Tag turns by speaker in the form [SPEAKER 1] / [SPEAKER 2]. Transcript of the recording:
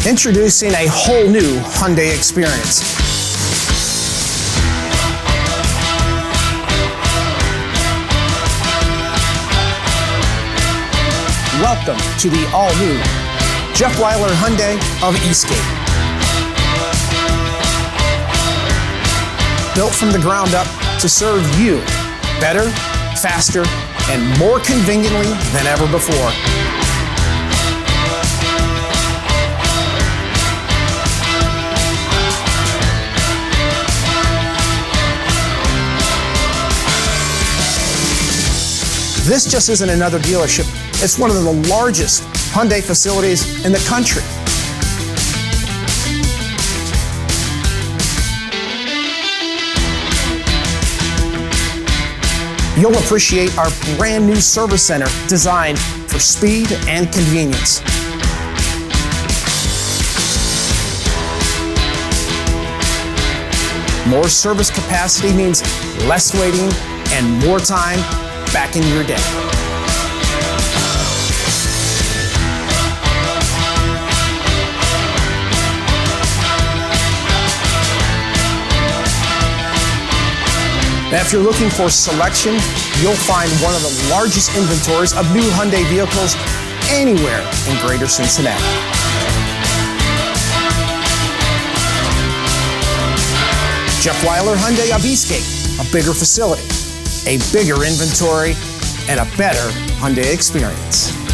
[SPEAKER 1] Introducing a whole new Hyundai experience. Welcome to the all-new Jeff Weiler Hyundai of Eastgate. Built from the ground up to serve you better, faster, and more conveniently than ever before. This just isn't another dealership. It's one of the largest Hyundai facilities in the country. You'll appreciate our brand new service center designed for speed and convenience. More service capacity means less waiting and more time back in your day. Now, if you're looking for selection, you'll find one of the largest inventories of new Hyundai vehicles anywhere in Greater Cincinnati. Jeff Weiler Hyundai of Eastgate, a bigger facility, a bigger inventory, and a better Hyundai experience.